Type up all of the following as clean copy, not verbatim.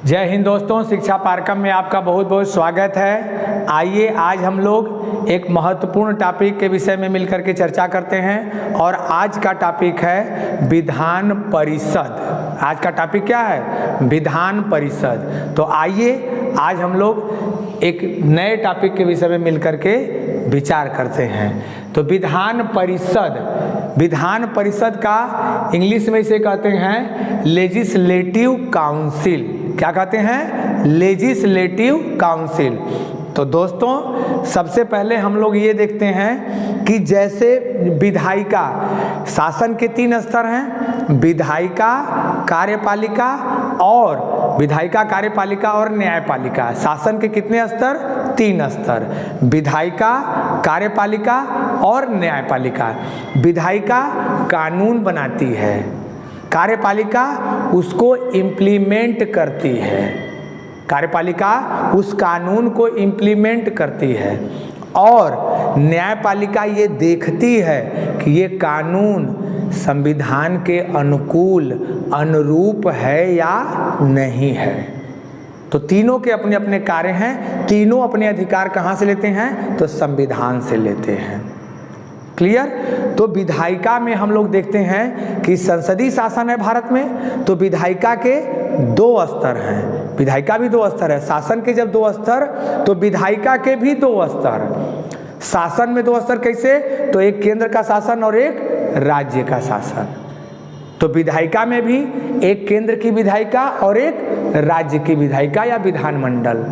जय हिंद दोस्तों, शिक्षा पारकम में आपका बहुत बहुत स्वागत है। आइए आज हम लोग एक महत्वपूर्ण टॉपिक के विषय में मिलकर के चर्चा करते हैं और आज का टॉपिक है विधान परिषद। आज का टॉपिक क्या है? विधान परिषद। तो आइए आज हम लोग एक नए टॉपिक के विषय में मिलकर के विचार करते हैं। तो विधान परिषद का इंग्लिश में इसे कहते हैं लेजिस्लेटिव काउंसिल। क्या कहते हैं? Legislative council. तो दोस्तों सबसे पहले हम लोग ये देखते हैं कि जैसे विधायिका, शासन के 3 स्तर हैं, विधायिका, कार्यपालिका और न्यायपालिका। शासन के कितने स्तर? 3 स्तर, विधायिका, कार्यपालिका और न्यायपालिका। विधायिका कानून बनाती है, कार्यपालिका उसको इम्प्लीमेंट करती है, कार्यपालिका उस कानून को इम्प्लीमेंट करती है और न्यायपालिका ये देखती है कि ये कानून संविधान के अनुकूल अनुरूप है या नहीं है। तो तीनों के अपने अपने कार्य हैं, तीनों अपने अधिकार कहाँ से लेते हैं? तो संविधान से लेते हैं। क्लियर? तो विधायिका में हम लोग देखते हैं कि संसदीय शासन है भारत में, तो विधायिका के 2 स्तर हैं। विधायिका भी 2 स्तर है। शासन के जब 2 स्तर तो विधायिका के भी 2 स्तर। शासन में 2 स्तर कैसे? तो एक केंद्र का शासन और एक राज्य का शासन। तो विधायिका में भी एक केंद्र की विधायिका और एक राज्य की विधायिका या विधानमंडल।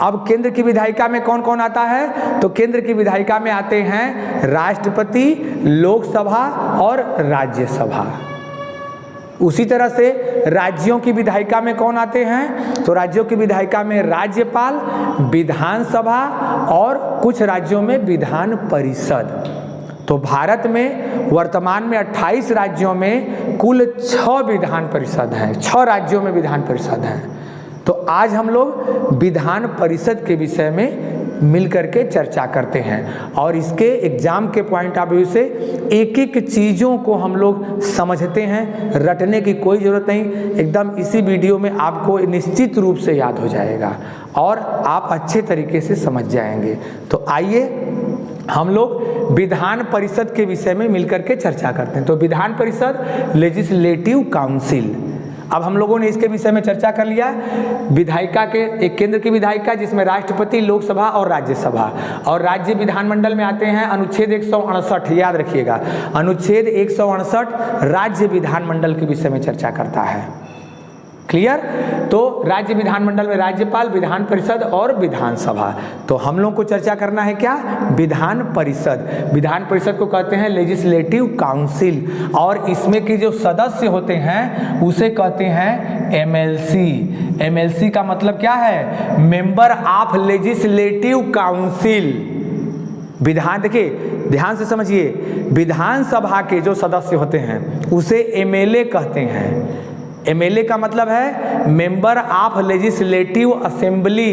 अब केंद्र की विधायिका में कौन कौन आता है? तो केंद्र की विधायिका में आते हैं राष्ट्रपति, लोकसभा और राज्यसभा। उसी तरह से राज्यों की विधायिका में कौन आते हैं? तो राज्यों की विधायिका में राज्यपाल, विधानसभा और कुछ राज्यों में विधान परिषद। तो भारत में वर्तमान में 28 राज्यों में कुल 6 विधान परिषद हैं, 6 राज्यों में विधान परिषद हैं। तो आज हम लोग विधान परिषद के विषय में मिलकर के चर्चा करते हैं और इसके एग्जाम के पॉइंट ऑफ व्यू से एक एक चीज़ों को हम लोग समझते हैं। रटने की कोई ज़रूरत नहीं, एकदम इसी वीडियो में आपको निश्चित रूप से याद हो जाएगा और आप अच्छे तरीके से समझ जाएंगे। तो आइए हम लोग विधान परिषद के विषय में मिलकर के चर्चा करते हैं। तो विधान परिषद लेजिस्लेटिव काउंसिल। अब हम लोगों ने इसके विषय में चर्चा कर लिया। विधायिका के एक केंद्र की विधायिका जिसमें राष्ट्रपति, लोकसभा और राज्यसभा, और राज्य विधानमंडल में आते हैं अनुच्छेद 168। याद रखिएगा, अनुच्छेद 168 राज्य विधानमंडल के विषय में चर्चा करता है। क्लियर? तो राज्य विधानमंडल में राज्यपाल, विधान परिषद और विधानसभा। तो हम लोग को चर्चा करना है क्या? विधान परिषद। विधान परिषद को कहते हैं लेजिस्लेटिव काउंसिल और इसमें के जो सदस्य होते हैं उसे कहते हैं एमएलसी। एमएलसी का मतलब क्या है? Member of legislative council. विधान, देखिए ध्यान से समझिए, विधानसभा के जो सदस्य होते हैं उसे एमएलए कहते हैं। एमएलए का मतलब है member of legislative assembly.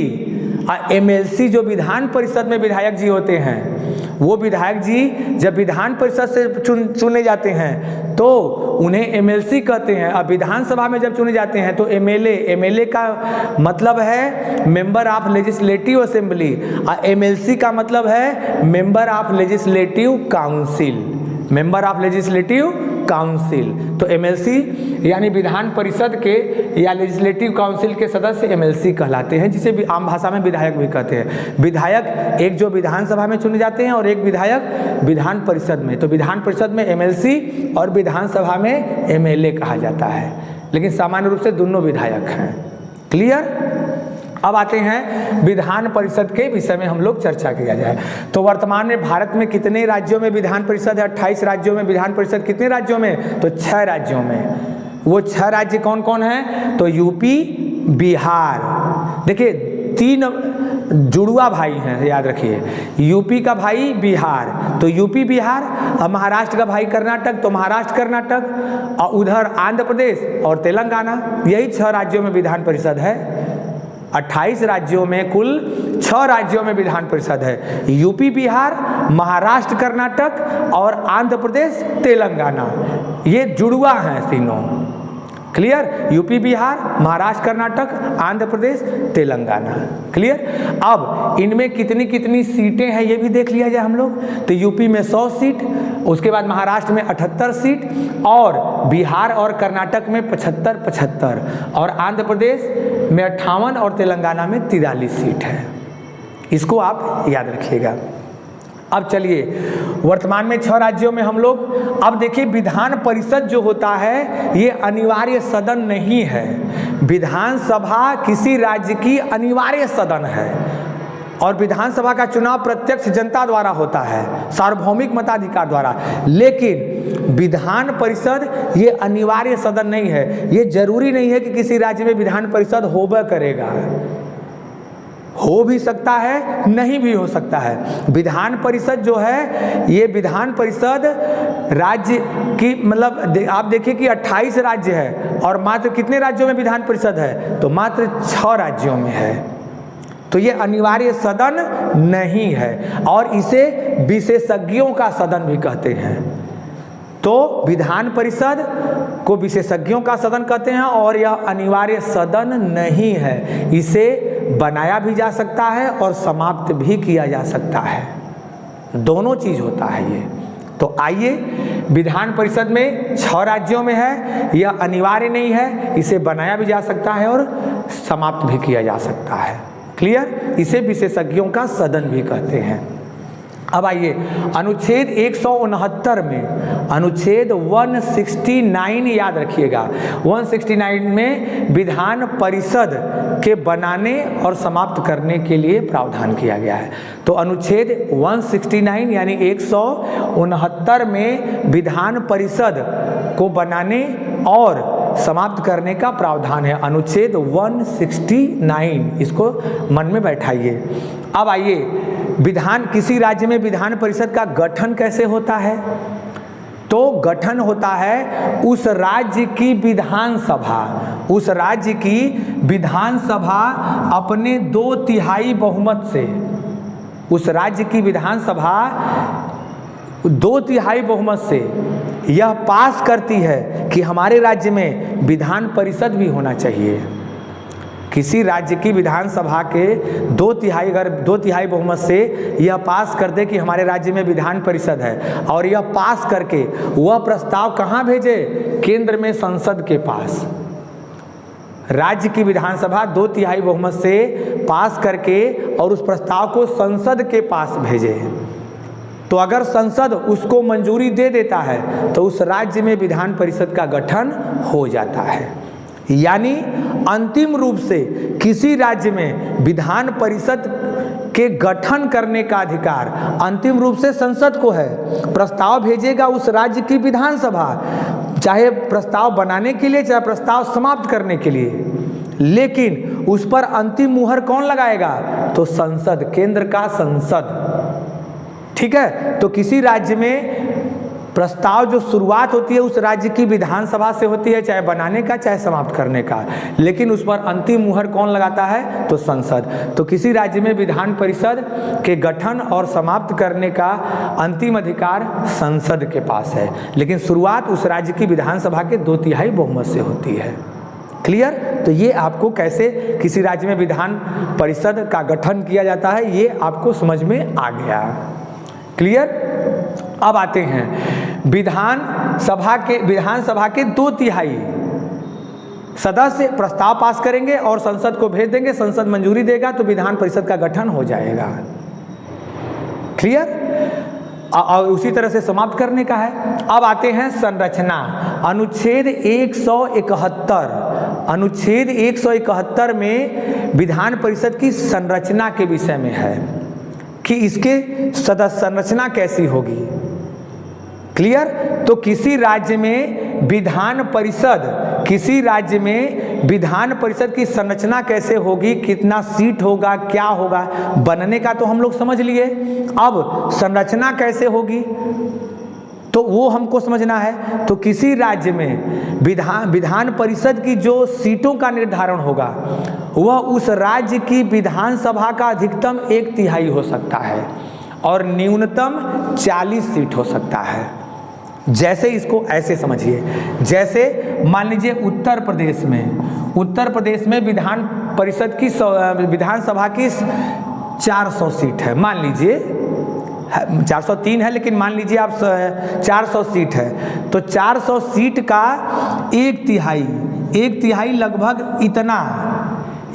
MLC जो विधान परिषद में विधायक जी होते हैं, वो विधायक जी जब विधान परिषद से चुने जाते हैं तो उन्हें एमएलसी कहते हैं। अब विधानसभा में जब चुने जाते हैं तो एमएलए। एमएलए का मतलब है मेंबर ऑफ लेजिस्लेटिव असेंबली और एमएलसी का मतलब है member of legislative council. Member of legislative council. तो एमएलसी यानी विधान परिषद के या लेजिस्लेटिव काउंसिल के सदस्य एमएलसी कहलाते हैं, जिसे भी आम भाषा में विधायक भी कहते हैं। विधायक एक जो विधानसभा में चुने जाते हैं और एक विधायक विधान परिषद में। तो विधान परिषद में एमएलसी और विधानसभा में एमएलए कहा जाता है, लेकिन सामान्य रूप से दोनों विधायक हैं। क्लियर? अब आते हैं विधान परिषद के विषय में हम लोग चर्चा किया जाए। तो वर्तमान में भारत में कितने राज्यों में विधान परिषद है? 28 राज्यों में विधान परिषद। कितने राज्यों में? तो 6 राज्यों में। वो 6 राज्य कौन कौन हैं? तो यूपी, बिहार। देखिए 3 जुड़वा भाई हैं, याद रखिए। यूपी का भाई बिहार, तो यूपी बिहार। और महाराष्ट्र का भाई कर्नाटक, तो महाराष्ट्र कर्नाटक। और उधर आंध्र प्रदेश और तेलंगाना। यही 6 राज्यों में विधान परिषद है। 28 राज्यों में कुल 6 राज्यों में विधान परिषद है। यूपी बिहार, महाराष्ट्र कर्नाटक और आंध्र प्रदेश तेलंगाना, ये जुड़वा हैं तीनों। Clear? UP, Bihar, Maharashtra, Karnataka, Andhra Pradesh, Telangana. Clear? अब इनमें कितनी कितनी सीटें हैं ये भी देख लिया जाए हम लोग। तो यूपी में 100 सीट, उसके बाद महाराष्ट्र में 78 सीट, और बिहार और कर्नाटक में 75 और आंध्र प्रदेश में 58 और तेलंगाना में 43 सीट है। इसको आप याद रखिएगा। अब चलिए, वर्तमान में 6 राज्यों में हम लोग, अब देखिए विधान परिषद जो होता है ये अनिवार्य सदन नहीं है। विधानसभा किसी राज्य की अनिवार्य सदन है और विधानसभा का चुनाव प्रत्यक्ष जनता द्वारा होता है, सार्वभौमिक मताधिकार द्वारा। लेकिन विधान परिषद ये अनिवार्य सदन नहीं है। ये जरूरी नहीं है कि किसी राज्य में विधान परिषद होबे करेगा, हो भी सकता है, नहीं भी हो सकता है। विधान परिषद जो है ये विधान परिषद राज्य की, मतलब आप देखिए कि 28 राज्य है और मात्र कितने राज्यों में विधान परिषद है? तो मात्र 6 राज्यों में है। तो ये अनिवार्य सदन नहीं है और इसे विशेषज्ञों का सदन भी कहते हैं। तो विधान परिषद को विशेषज्ञों का सदन कहते हैं और यह अनिवार्य सदन नहीं है। इसे बनाया भी जा सकता है और समाप्त भी किया जा सकता है, दोनों चीज होता है ये। तो आइए, विधान परिषद में 6 राज्यों में है, यह अनिवार्य नहीं है, इसे बनाया भी जा सकता है और समाप्त भी किया जा सकता है। क्लियर? इसे विशेषज्ञों का सदन भी कहते हैं। अब आइए, अनुच्छेद 169 में, अनुच्छेद 169 याद रखिएगा, 169 में विधान परिषद के बनाने और समाप्त करने के लिए प्रावधान किया गया है। तो अनुच्छेद 169 यानी 169 में विधान परिषद को बनाने और समाप्त करने का प्रावधान है, अनुच्छेद 169। इसको मन में बैठाइए। अब आइए, किसी राज्य में विधान परिषद का गठन कैसे होता है? तो गठन होता है उस राज्य की विधानसभा, उस राज्य की विधानसभा अपने 2/3 बहुमत से, उस राज्य की विधानसभा 2/3 बहुमत से यह पास करती है कि हमारे राज्य में विधान परिषद भी होना चाहिए। किसी राज्य की विधानसभा के 2/3, अगर 2/3 बहुमत से यह पास कर दे कि हमारे राज्य में विधान परिषद है, और यह पास करके वह प्रस्ताव कहाँ भेजे? केंद्र में संसद के पास। राज्य की विधानसभा 2/3 बहुमत से पास करके और उस प्रस्ताव को संसद के पास भेजे, तो अगर संसद उसको मंजूरी दे देता है तो उस राज्य में विधान परिषद का गठन हो जाता है। यानी अंतिम रूप से किसी राज्य में विधान परिषद के गठन करने का अधिकार अंतिम रूप से संसद को है। प्रस्ताव भेजेगा उस राज्य की विधानसभा, चाहे प्रस्ताव बनाने के लिए चाहे प्रस्ताव समाप्त करने के लिए, लेकिन उस पर अंतिम मुहर कौन लगाएगा? तो संसद, केंद्र का संसद। ठीक है? तो किसी राज्य में प्रस्ताव जो शुरुआत होती है उस राज्य की विधानसभा से होती है, चाहे बनाने का चाहे समाप्त करने का, लेकिन उस पर अंतिम मुहर कौन लगाता है? तो संसद। तो किसी राज्य में विधान परिषद के गठन और समाप्त करने का अंतिम अधिकार संसद के पास है, लेकिन शुरुआत उस राज्य की विधानसभा के 2/3 बहुमत से होती है। क्लियर? तो ये आपको कैसे किसी राज्य में विधान परिषद का गठन किया जाता है ये आपको समझ में आ गया। क्लियर? अब आते हैं विधानसभा के 2/3 सदस्य प्रस्ताव पास करेंगे और संसद को भेज देंगे, संसद मंजूरी देगा तो विधान परिषद का गठन हो जाएगा। क्लियर? और उसी तरह से समाप्त करने का है। अब आते हैं संरचना। अनुच्छेद 171, अनुच्छेद 171 में विधान परिषद की संरचना के विषय में है कि इसके सदस्य संरचना कैसी होगी। क्लियर? तो किसी राज्य में विधान परिषद की संरचना कैसे होगी, कितना सीट होगा, क्या होगा, बनने का तो हम लोग समझ लिए। अब संरचना कैसे होगी तो वो हमको समझना है। तो किसी राज्य में विधान परिषद की जो सीटों का निर्धारण होगा वह उस राज्य की विधानसभा का अधिकतम 1/3 हो सकता है और न्यूनतम 40 सीट हो सकता है। जैसे इसको ऐसे समझिए, जैसे मान लीजिए उत्तर प्रदेश में विधानसभा की 400 सीट है, मान लीजिए 403 है, लेकिन मान लीजिए आप 400 सीट है, तो 400 सीट का एक तिहाई लगभग इतना,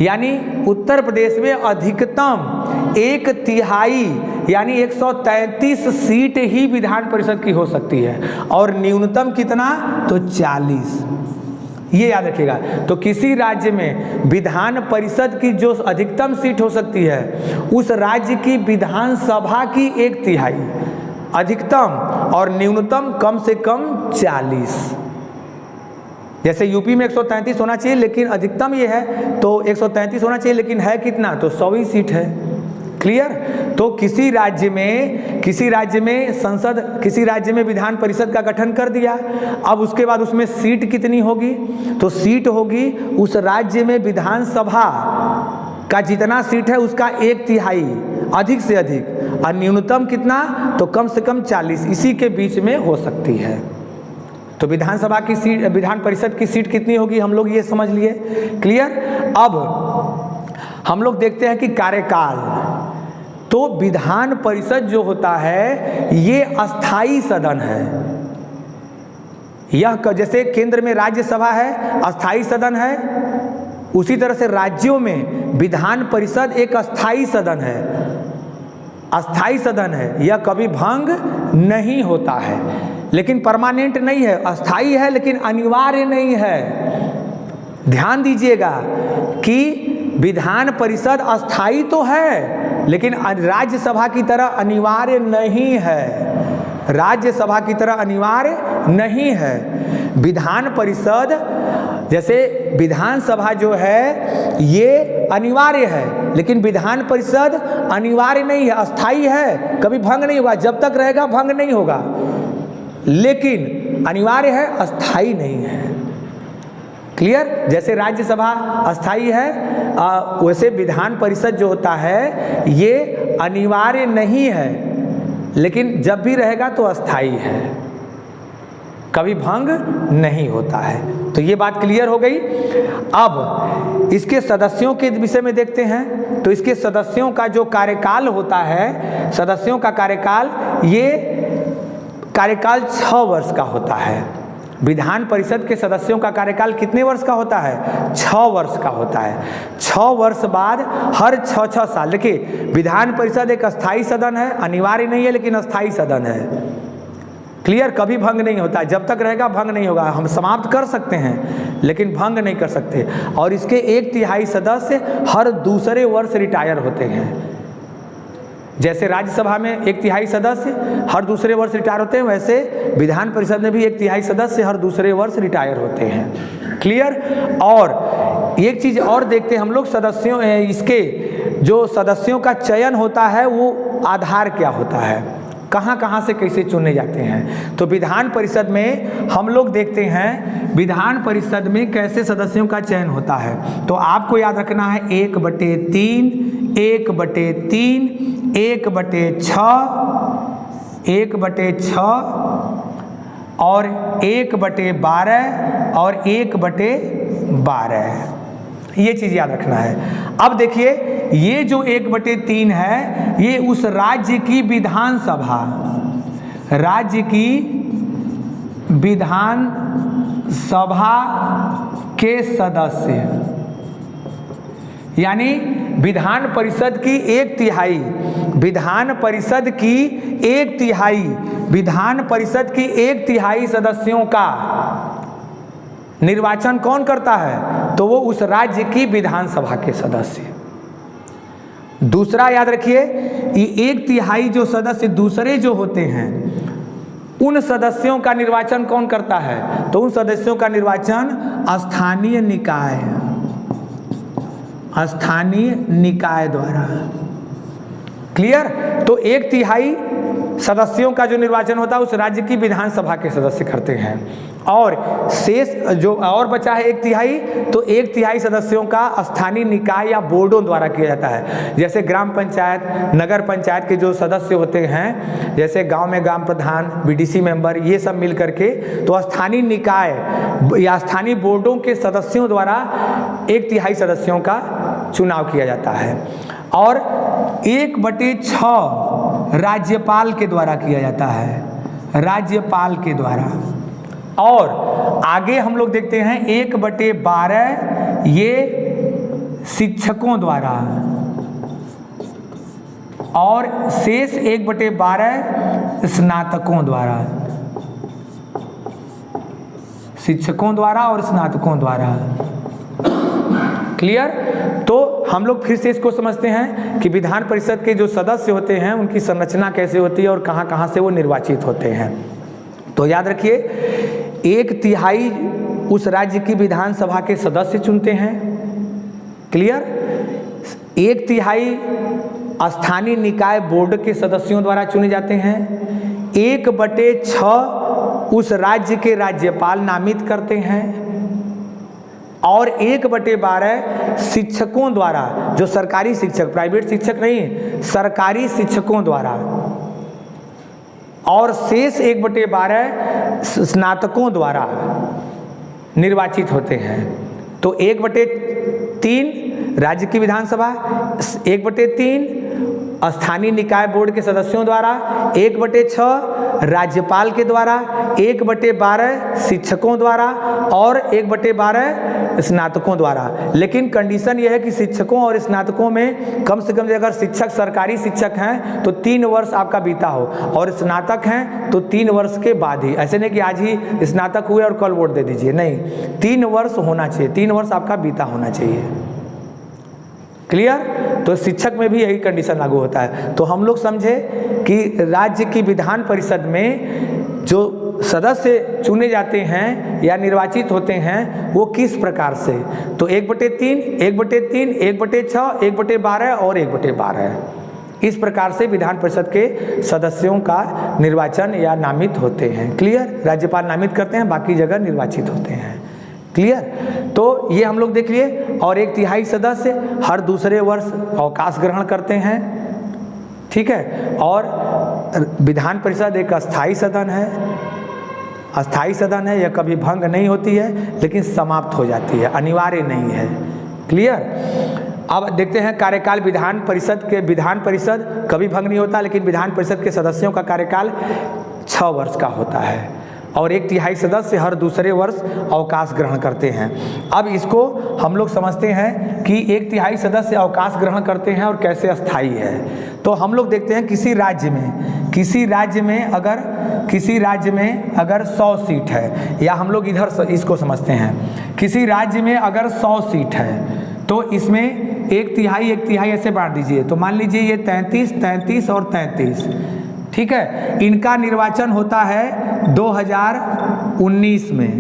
यानी उत्तर प्रदेश में अधिकतम एक तिहाई यानी 133 सीट ही विधान परिषद की हो सकती है, और न्यूनतम कितना, तो 40। ये याद रखिएगा। तो किसी राज्य में विधान परिषद की जो अधिकतम सीट हो सकती है, उस राज्य की विधानसभा की एक तिहाई अधिकतम, और न्यूनतम कम से कम 40। जैसे यूपी में 133 होना चाहिए, लेकिन अधिकतम ये है, तो 133 होना चाहिए, लेकिन है कितना, तो 100 ही सीट है। क्लियर। तो किसी राज्य में विधान परिषद का गठन कर दिया, अब उसके बाद उसमें सीट कितनी होगी, तो सीट होगी उस राज्य में विधानसभा का जितना सीट है उसका एक तिहाई, अधिक से अधिक, और न्यूनतम कितना, तो कम से कम 40, इसी के बीच में हो सकती है। तो विधानसभा की सीट, विधान परिषद की सीट कितनी होगी, हम लोग ये समझ लिए। क्लियर। अब हम लोग देखते हैं कि कार्यकाल। तो विधान परिषद जो होता है ये अस्थाई सदन है। यह जैसे केंद्र में राज्यसभा है, अस्थाई सदन है, उसी तरह से राज्यों में विधान परिषद एक अस्थाई सदन है। अस्थाई सदन है, यह कभी भंग नहीं होता है, लेकिन परमानेंट नहीं है, अस्थाई है लेकिन अनिवार्य नहीं है। ध्यान दीजिएगा कि विधान परिषद अस्थाई तो है, लेकिन राज्यसभा की तरह अनिवार्य नहीं है। राज्यसभा की तरह अनिवार्य नहीं है। विधान परिषद, जैसे विधानसभा जो है ये अनिवार्य है, लेकिन विधान परिषद अनिवार्य नहीं है, अस्थाई है, कभी भंग नहीं होगा, जब तक रहेगा भंग नहीं होगा, लेकिन अनिवार्य है, अस्थाई नहीं है। क्लियर। जैसे राज्यसभा अस्थाई है, वैसे विधान परिषद जो होता है ये अनिवार्य नहीं है, लेकिन जब भी रहेगा तो अस्थाई है, कभी भंग नहीं होता है। तो ये बात क्लियर हो गई। अब इसके सदस्यों के विषय में देखते हैं। तो इसके सदस्यों का जो कार्यकाल होता है, सदस्यों का कार्यकाल, ये कार्यकाल 6 वर्ष का होता है। विधान परिषद के सदस्यों का कार्यकाल कितने वर्ष का होता है, 6 वर्ष का होता है। 6 वर्ष बाद हर 6 साल, देखिए विधान परिषद एक अस्थाई सदन है, अनिवार्य नहीं है लेकिन अस्थाई सदन है। क्लियर। कभी भंग नहीं होता, जब तक रहेगा भंग नहीं होगा। हम समाप्त कर सकते हैं लेकिन भंग नहीं कर सकते। और इसके एक तिहाई सदस्य हर दूसरे वर्ष रिटायर होते हैं। जैसे राज्यसभा में एक तिहाई सदस्य हर दूसरे वर्ष रिटायर होते हैं, वैसे विधान परिषद में भी एक तिहाई सदस्य हर दूसरे वर्ष रिटायर होते हैं। क्लियर। और एक चीज़ और देखते हैं हम लोग, सदस्यों, इसके जो सदस्यों का चयन होता है वो आधार क्या होता है, कहाँ कहाँ से कैसे चुने जाते हैं। तो विधान परिषद में हम लोग देखते हैं, विधान परिषद में कैसे सदस्यों का चयन होता है। तो आपको याद रखना है 1/3, 1/3, 1/6, 1/6 और 1/12 और 1/12, ये चीज़ याद रखना है। अब देखिए ये जो 1/3 है, ये उस राज्य की विधानसभा, राज्य की विधानसभा के सदस्य, यानी विधान परिषद की एक तिहाई, विधान परिषद की एक तिहाई, विधान परिषद की एक तिहाई सदस्यों का निर्वाचन कौन करता है, तो वो उस राज्य की विधानसभा के सदस्य। दूसरा याद रखिए, ये एक तिहाई जो सदस्य दूसरे जो होते हैं, उन सदस्यों का निर्वाचन कौन करता है, तो उन सदस्यों का निर्वाचन स्थानीय निकाय, स्थानीय निकाय द्वारा। क्लियर। तो एक तिहाई सदस्यों का जो निर्वाचन होता है उस राज्य की विधानसभा के सदस्य करते हैं, और शेष जो और बचा है 1/3, तो 1/3 सदस्यों का स्थानीय निकाय या बोर्डों द्वारा किया जाता है। जैसे ग्राम पंचायत, नगर पंचायत के जो सदस्य होते हैं, जैसे गांव में ग्राम प्रधान, बीडीसी मेंबर, ये सब मिल करके, तो स्थानीय निकाय या स्थानीय बोर्डों के सदस्यों द्वारा 1/3 सदस्यों का चुनाव किया जाता है, और 1/6 राज्यपाल के द्वारा किया जाता है, राज्यपाल के द्वारा। और आगे हम लोग देखते हैं 1/12 ये शिक्षकों द्वारा, और शेष 1/12 स्नातकों द्वारा, शिक्षकों द्वारा और स्नातकों द्वारा। क्लियर? तो हम लोग फिर से इसको समझते हैं कि विधान परिषद के जो सदस्य होते हैं उनकी संरचना कैसे होती है और कहाँ कहाँ से वो निर्वाचित होते हैं। तो याद रखिए, 1/3 उस राज्य की विधानसभा के सदस्य चुनते हैं। क्लियर? 1/3 स्थानीय निकाय बोर्ड के सदस्यों द्वारा चुने जाते हैं। 1/6 उस राज्य के राज्यपाल नामित करते हैं, और 1/12 शिक्षकों द्वारा, जो सरकारी शिक्षक, प्राइवेट शिक्षक नहीं, सरकारी शिक्षकों द्वारा, और शेष 1/12 स्नातकों द्वारा निर्वाचित होते हैं। तो 1/3 राज्य की विधानसभा, 1/3 स्थानीय निकाय बोर्ड के सदस्यों द्वारा, 1/6 राज्यपाल के द्वारा, 1/12 शिक्षकों द्वारा, और 1/12 स्नातकों द्वारा। लेकिन कंडीशन यह है कि शिक्षकों और स्नातकों में कम से कम अगर शिक्षक सरकारी शिक्षक हैं तो 3 वर्ष आपका बीता हो, और स्नातक हैं तो 3 वर्ष के बाद ही। ऐसे नहीं कि आज ही स्नातक हुए और कल वोट दे दीजिए, नहीं, 3 वर्ष होना चाहिए, 3 वर्ष आपका बीता होना चाहिए। क्लियर? तो शिक्षक में भी यही कंडीशन लागू होता है। तो हम लोग समझे कि राज्य की विधान परिषद में जो सदस्य चुने जाते हैं या निर्वाचित होते हैं वो किस प्रकार से, तो 1/3, 1/3, 1/6, 1/12 और 1/12, इस प्रकार से विधान परिषद के सदस्यों का निर्वाचन या नामित होते हैं। क्लियर? राज्यपाल नामित करते हैं, बाकी जगह निर्वाचित होते हैं। क्लियर? तो ये हम लोग देख लिए। और 1/3 सदस्य हर दूसरे वर्ष अवकाश ग्रहण करते हैं। ठीक है? और विधान परिषद एक अस्थायी सदन है, अस्थायी सदन है, यह कभी भंग नहीं होती है, लेकिन समाप्त हो जाती है, अनिवार्य नहीं है। क्लियर? अब देखते हैं कार्यकाल विधान परिषद के। विधान परिषद कभी भंग नहीं होता, लेकिन विधान परिषद के सदस्यों का कार्यकाल 6 वर्ष का होता है, और 1/3 सदस्य हर दूसरे वर्ष अवकाश ग्रहण करते हैं। अब इसको हम लोग समझते हैं कि 1/3 सदस्य अवकाश ग्रहण करते हैं और कैसे अस्थायी है। तो हम लोग देखते हैं किसी राज्य में अगर 100 सीट है, या हम लोग इधर इसको समझते हैं, किसी राज्य में अगर 100 सीट है तो इसमें 1/3 ऐसे बांट दीजिए। तो मान लीजिए ये 33, 33 और 33, ठीक है। इनका निर्वाचन होता है 2019 में,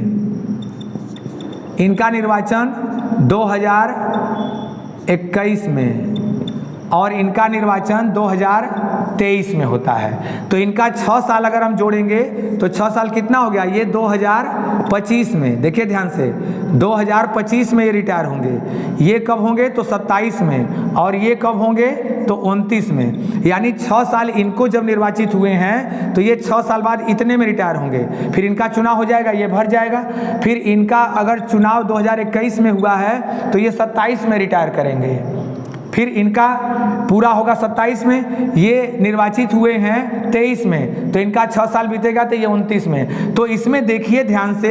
इनका निर्वाचन 2021 में, और इनका निर्वाचन 2023 में होता है। तो इनका 6 साल अगर हम जोड़ेंगे तो 6 साल कितना हो गया, ये 2025 में, देखिए ध्यान से, 2025 में ये रिटायर होंगे। ये कब होंगे, तो 27 में, और ये कब होंगे, तो 29 में। यानी 6 साल इनको जब निर्वाचित हुए हैं तो ये 6 साल बाद इतने में रिटायर होंगे। फिर इनका चुनाव हो जाएगा, ये भर जाएगा। फिर इनका अगर चुनाव 2021 में हुआ है तो ये 27 में रिटायर करेंगे। फिर इनका पूरा होगा 27 में, ये निर्वाचित हुए हैं 23 में, तो इनका 6 साल बीतेगा तो ये 29 में। तो इसमें देखिए ध्यान से,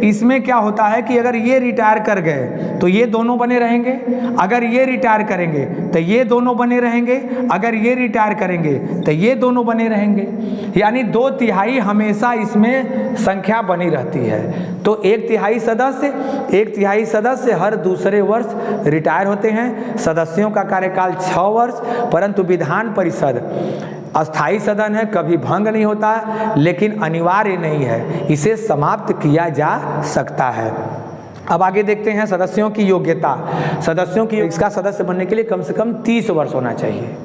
इसमें क्या होता है कि अगर ये रिटायर कर गए तो ये दोनों बने रहेंगे, अगर ये रिटायर करेंगे तो ये दोनों बने रहेंगे, अगर ये रिटायर करेंगे तो ये दोनों बने रहेंगे। यानी 2/3 हमेशा इसमें संख्या बनी रहती है। तो 1/3 सदस्य हर दूसरे वर्ष रिटायर होते हैं। सदस्यों का कार्यकाल 6 वर्ष, परंतु विधान परिषद अस्थायी सदन है, कभी भंग नहीं होता, लेकिन अनिवार्य नहीं है, इसे समाप्त किया जा सकता है। अब आगे देखते हैं सदस्यों की योग्यता। सदस्यों की, इसका सदस्य बनने के लिए कम से कम 30 वर्ष होना चाहिए।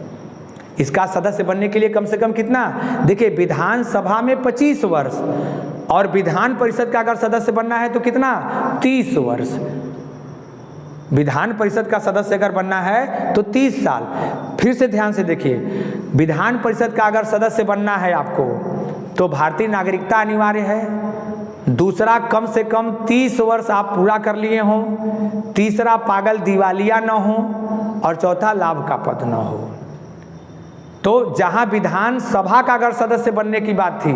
इसका सदस्य बनने के लिए कम से कम कितना, देखिए विधानसभा में 25 वर्ष और विधान परिषद का अगर सदस्य बनना है तो कितना, 30 वर्ष। विधान परिषद का सदस्य अगर बनना है तो 30 साल। फिर से ध्यान से देखिए, विधान परिषद का अगर सदस्य बनना है आपको तो भारतीय नागरिकता अनिवार्य है। दूसरा, कम से कम 30 वर्ष आप पूरा कर लिए हों। तीसरा, पागल दिवालिया न हो। और चौथा, लाभ का पद न हो। तो जहां विधानसभा का अगर सदस्य बनने की बात थी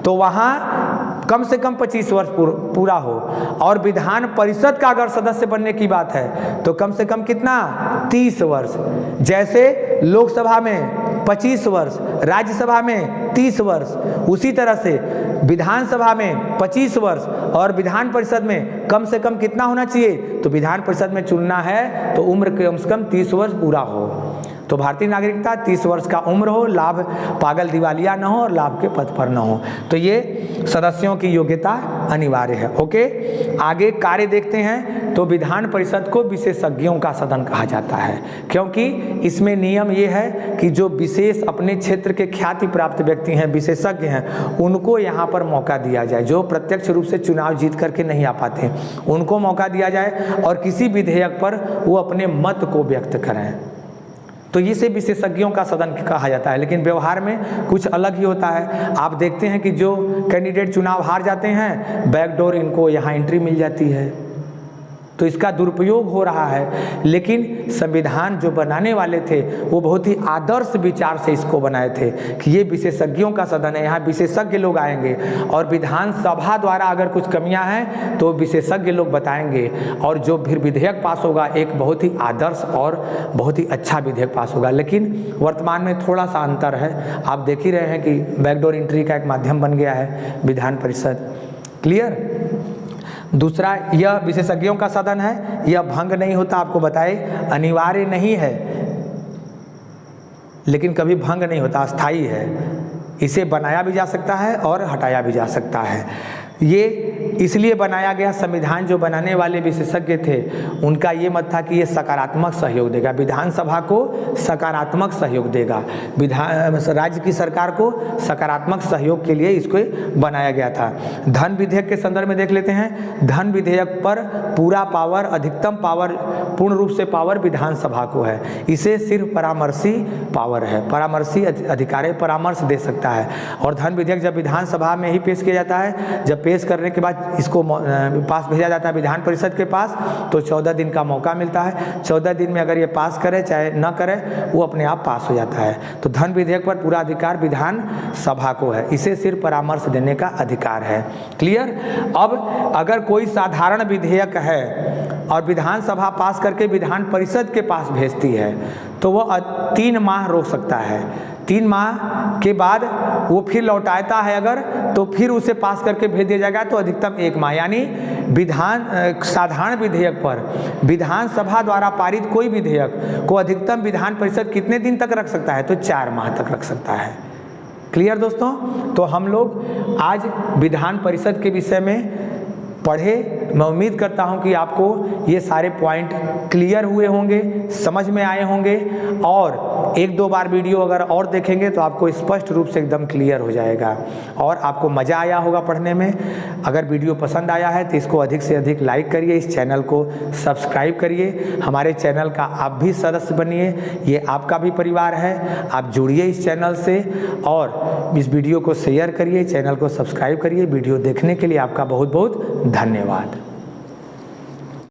तो वहां कम से कम 25 वर्ष पूरा हो, और विधान परिषद का अगर सदस्य बनने की बात है तो कम से कम कितना, 30 वर्ष। जैसे लोकसभा में 25 वर्ष, राज्यसभा में 30 वर्ष, उसी तरह से विधानसभा में 25 वर्ष और विधान परिषद में कम से कम कितना होना चाहिए, तो विधान परिषद में चुनना है तो उम्र कम से कम 30 वर्ष पूरा हो। तो भारतीय नागरिकता 30 वर्ष का उम्र हो, लाभ पागल दिवालिया न हो और लाभ के पद पर न हो। तो ये सदस्यों की योग्यता अनिवार्य है। ओके, आगे कार्य देखते हैं। तो विधान परिषद को विशेषज्ञों का सदन कहा जाता है, क्योंकि इसमें नियम ये है कि जो विशेष अपने क्षेत्र के ख्याति प्राप्त व्यक्ति हैं, विशेषज्ञ हैं, उनको यहाँ पर मौका दिया जाए। जो प्रत्यक्ष रूप से चुनाव जीत करके नहीं आ पाते उनको मौका दिया जाए और किसी विधेयक पर वो अपने मत को व्यक्त करें। तो इसे विशेषज्ञों का सदन कहा जाता है। लेकिन व्यवहार में कुछ अलग ही होता है। आप देखते हैं कि जो कैंडिडेट चुनाव हार जाते हैं, बैकडोर इनको यहाँ एंट्री मिल जाती है, तो इसका दुरुपयोग हो रहा है। लेकिन संविधान जो बनाने वाले थे वो बहुत ही आदर्श विचार से इसको बनाए थे कि ये विशेषज्ञों का सदन है, यहाँ विशेषज्ञ लोग आएंगे और विधानसभा द्वारा अगर कुछ कमियां हैं तो विशेषज्ञ लोग बताएंगे, और जो फिर विधेयक पास होगा एक बहुत ही आदर्श और बहुत ही अच्छा विधेयक पास होगा। लेकिन वर्तमान में थोड़ा सा अंतर है। आप देख ही रहे हैं कि बैकडोर एंट्री का एक माध्यम बन गया है विधान परिषद। क्लियर। दूसरा, यह विशेषज्ञों का सदन है, यह भंग नहीं होता, आपको बताए, अनिवार्य नहीं है लेकिन कभी भंग नहीं होता, अस्थायी है। इसे बनाया भी जा सकता है और हटाया भी जा सकता है। ये इसलिए बनाया गया, संविधान जो बनाने वाले विशेषज्ञ थे उनका ये मत था कि ये सकारात्मक सहयोग देगा, विधानसभा को सकारात्मक सहयोग देगा, राज्य की सरकार को सकारात्मक सहयोग के लिए इसको बनाया गया था। धन विधेयक के संदर्भ में देख लेते हैं। धन विधेयक पर पूरा पावर, अधिकतम पावर, पूर्ण रूप से पावर विधानसभा को है। इसे सिर्फ परामर्शी पावर है, परामर्शी अधिकारी परामर्श दे सकता है। और धन विधेयक जब विधानसभा में ही पेश किया जाता है, जब पेश करने के बाद इसको पास भेजा जाता है विधान परिषद के पास, तो 14 दिन का मौका मिलता है। 14 दिन में अगर ये पास करे चाहे न करे, वो अपने आप पास हो जाता है। तो धन विधेयक पर पूरा अधिकार विधान सभा को है, इसे सिर्फ परामर्श देने का अधिकार है। क्लियर। अब अगर कोई साधारण विधेयक है और विधानसभा पास करके विधान परिषद के पास भेजती है तो वो 3 माह रोक सकता है। 3 माह के बाद वो फिर लौटाता है अगर, तो फिर उसे पास करके भेज दिया जाएगा, तो अधिकतम 1 माह। यानी साधारण विधेयक पर विधानसभा द्वारा पारित कोई विधेयक को अधिकतम विधान परिषद कितने दिन तक रख सकता है, तो 4 माह तक रख सकता है। क्लियर दोस्तों। तो हम लोग आज विधान परिषद के विषय में पढ़े। मैं उम्मीद करता हूं कि आपको ये सारे पॉइंट क्लियर हुए होंगे, समझ में आए होंगे, और 1-2 बार वीडियो अगर और देखेंगे तो आपको स्पष्ट रूप से एकदम क्लियर हो जाएगा और आपको मज़ा आया होगा पढ़ने में। अगर वीडियो पसंद आया है तो इसको अधिक से अधिक लाइक करिए, इस चैनल को सब्सक्राइब करिए, हमारे चैनल का आप भी सदस्य बनिए, ये आपका भी परिवार है। आप जुड़िए इस चैनल से और इस वीडियो को शेयर करिए, चैनल को सब्सक्राइब करिए। वीडियो देखने के लिए आपका बहुत बहुत धन्यवाद।